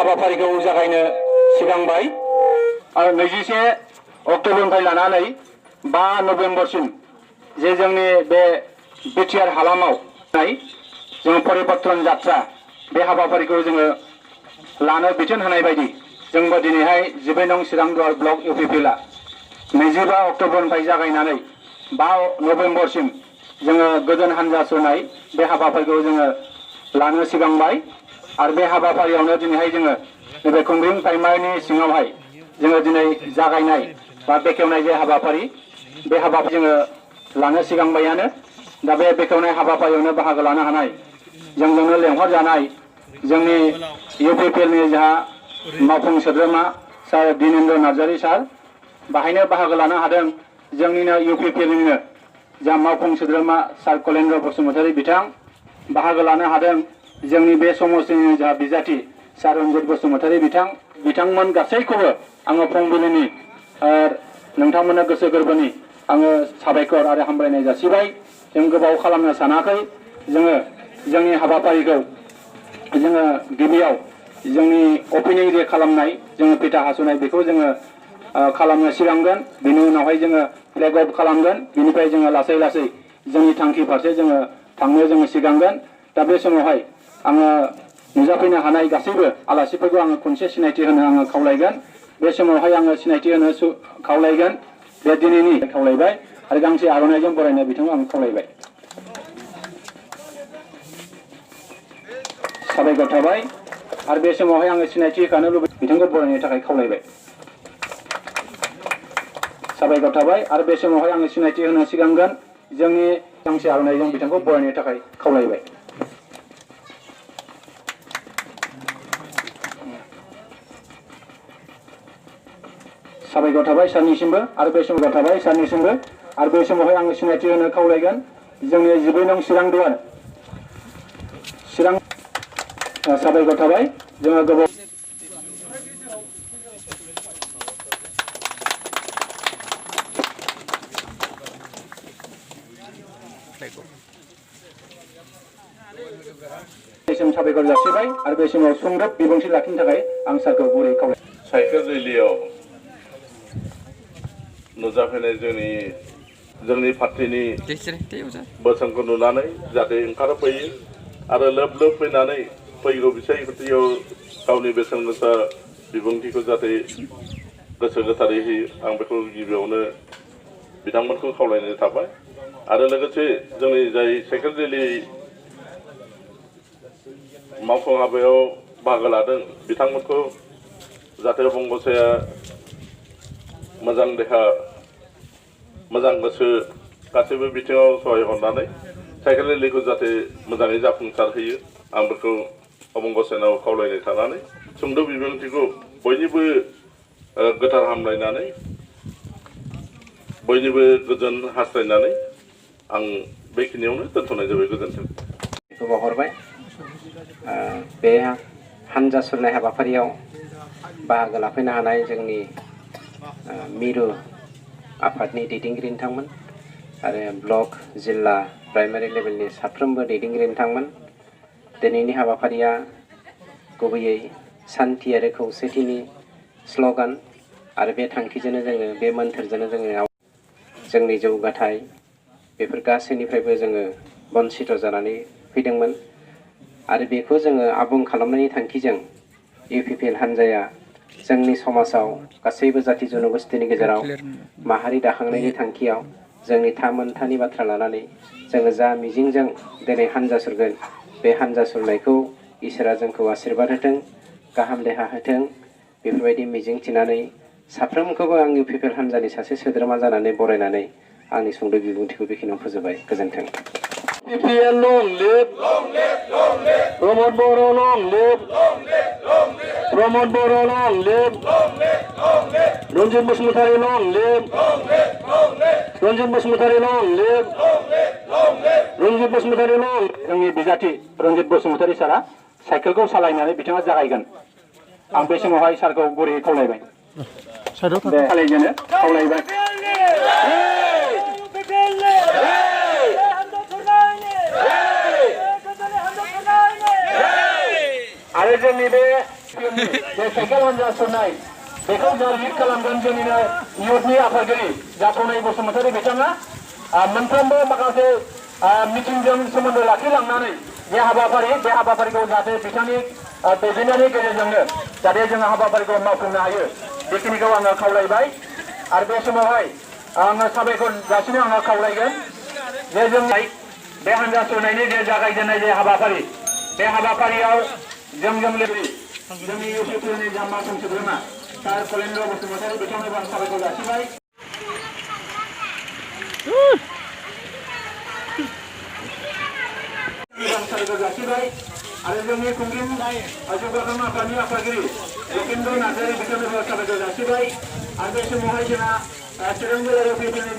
हाबाफारिखौ जागायनो सिगांबाय आरो 21 अक्ट'बरनिफ्राय लानानै 5 नभेम्बरसिम जे जोंनि बे बिटिआर हालामाव जों परिबर्तन जात्रा बे हाबाफारिखौ जोङो लानो बिथोन होनाय बायदि जोंबो दिनैहाय 12 नं चिरां दुवार ब्लक UPPlआ 25 अक्ट'बरनिफ्राय जागायनानै 5 नभेम्बरसिम जोङो गोजोन हानजा सुरनाय बे हाबाफारिखौ जोङो लानो सिगांबाय आरो बे हाबाफारियावनो दिनैहाय जोङो नैबे कुंग्रिं प्राइमारिनि सिङावहाय जोङो दिनै जागायनाय बा बेखेवनाय जे हाबाफारि बे हाबाफारि जोङो लानो सिगांबायानो दा बे बेखेवनाय हाबाफारियावनो बाहागो लानो हानाय जोंजोंनो लेंहरजानाय जोंनि UPPlनि जाहा मावफुं सोद्रोमा सार दिनेन्द्र नार्जारी सार बाहायनो बाहागो लानो हादों जोंनिनो UPPlनिनो जा मावफुं सोद्रोमा सार कलेन्द्र बसुमतारी बिथां बाहागो लानो हादों जोंनि बे समस्तिनि जा बिजाथि सार रन्जित बसुमतारी बिथांमोन गासैखौबो आङो फुंबिलिनि नोंथांमोननो गोसो गोरबोनि आङो साबायखर आरो हामलायनाय जासिबाय जों गोबाव खालामनो सानाखै जोङो जोंनि हाबाफारिखौ जोङो गिबियाव जोंनि ओपनिं जे खालामनाय जोङो फिथा हास'नाय बेखौ जोङो खालामनो सिगांगोन बिनि उनावहाय जोङो फ्लेग अफ खालामगोन बिनिफ्राय जोङो लासै लासै जोंनि थांखि फारसे जोङो थांनो जोङो सिगांगोन दा बे समावहाय आङो नुजाफैनो हानाय गासैबो आलासिफोरखौ आङो खनसे सिनायथि होनो आङो खावलायगोन बे समावहाय आङो सिनायथि होनो खावलायगोन बे दिनैनि खावलायबाय आरो गांसे आर'नाइजों बरायनाय बिथांखौ आं खावलायबाय साबायखर थाबाय आरो बे समावहाय आङो सिनायथि होखानो लुबैयो बिथांखौ बरायनो थाखाय खावलायबाय साबायखर थाबाय आरो बे समावहाय आङो सिनायथि होनो सिगांगोन जोंनि गांसे आर'नाइजों बिथांखौ बरायनो थाखाय खावलायबाय साबायखर थाबाय सारनिसिमबो आरो बे समाव थाबाय सारनिसिमबो आरो बे समावहाय आङो सिनायथि होनो खावलायगोन जोंनि 12 नं चिरां दुवार चिरां साबायखर थाबाय जोङो गोबाव साबायखर जासिबाय आरो बे समाव सुंदब बिबुंथि लाखिनो थाखाय आं सारखौ गुरै खावलाय साइकेल रेलियाव नुजाफैनाय जोंनि पार्टिनि बोसोनखौ नुनानै जाहाथे ओंखारफैयो आरो लोब लोब फैनानै फैगौ बिसायख'थियाव गावनि बेसेन गोसा बिबुंथिखौ जाहाथे गोसो गोथारै होयो आं बेखौ गिबियावनो बिथांमोनखौ खावलायनाय थाबाय आरो लोगोसे जोंनि जाय साइकेल रेलि मावफुं हाबायाव बाहागो लादों बिथांमोनखौ जाहाथे बंग'साया मोजां देहा मोजां गोसो गासैबो बिथिङाव सहाय हरनानै साइकेल रेलिखौ जाहाथे मोजाङै जाफुंसार होयो आं बेखौ अबंगसेनाव खावलायनाय थानानै सुंद' बिबुंथिखौ बयनिबो गोथार हामलायनानै बयनिबो गोजोन हास्थायनानै आं बेखिनियावनो दोनथ'नाय जाबाय गोजोन्थों हरबाय बे हानजा सुरनाय हाबाफारियाव बाहागो लाफैनो हानाय जोंनि मिरु आफादनि दैदेनगिरि नोंथांमोन आरो ब्लक जिल्ला प्राइमारि लेभेलनि साफ्रोमबो दैदेनगिरि नोंथांमोन दिनैनि हाबाफारिया गुबैयै सान्थि आरो खौसेथिनि स्ल'गान आरो बे थांखिजोंनो जोङो बे मोन्थोरजोंनो जोङो जोंनि जौगाथाय बेफोर गासैनिफ्रायबो जोङो बन्सित जानानै फैदोंमोन आरो बेखौ जोङो आबुं खालामनायनि थांखिजों UPPl हानजाया जोंनि समाजाव गासैबो जाथि जनगोष्ठीनि गेजेराव माहारि दाखांनायनि थांखियाव जोंनि मोनथानि बाथ्रा लानानै जोङो जा मिजिंजों दिनै हानजा सुरगोन बे हानजा सुरनायखौ इसोरा जोंखौ आशीर्बाद होथों गाहाम देहा होथों बेफोरबायदि मिजिं थिनानै साफ्रोमखौबो आं UPPl हानजानि सासे सोद्रोमा जानानै बरायनानै आंनि सुंद' बिबुंथिखौ बेखिनियाव फोजोबबाय गोजोन्थों UPPl long live promote boro long live promote boro long live Ranjit Bosumatarí long live Ranjit Bosumatarí long live Ranjit Bosumatarí long जोंनि बिजाथि रन्जित बसुमतारी सारा साइकेलखौ सालायनानै बिथाङा जागायगोन आं बे समावहाय सारखौ गुरैयै खावलायबाय दे सालायजेनो खावलायबाय आरो जोंनि बे बे साइकेल हान्जा सुरनाय बेखौ जों लिड खालामगोन जोंनिनो इयुथनि आफादगिरि जाथ'नाय बसुमतारी बिथाङा मोनफ्रोमबो माखासे मिटिंजों सोमोन्दो लाखिलांनानै बे हाबाफारिखौ जाहाथे बिथांनि दैदेननायनि गेजेरजोंनो जाहाथे जोङो हाबाफारिखौ मावफुंनो हायो बेखिनिखौ आङो खावलायबाय आरो बे समावहाय आङो साबायखर जासिनो आङो खावलायगोन जे जों बे हान्जा सुरनायनि जे जागायजेननाय जे हाबाफारि बे हाबाफारियाव जोंजों लोगोसे जोंनि UPPlनि जाम्बा सोद्रोमा सार कलेन्द्र बसुमतारी बिथांनोबो आं साबायखर जासिबाय आरो जोंनि कुंग्रिं जौगाखां आफादनि आफादगिरि लकेन्द्र नार्जारी बिथांनोबो साबायखर जासिबाय आरो बे समावहाय जोंहा चिरां जिल्ला UPPlनि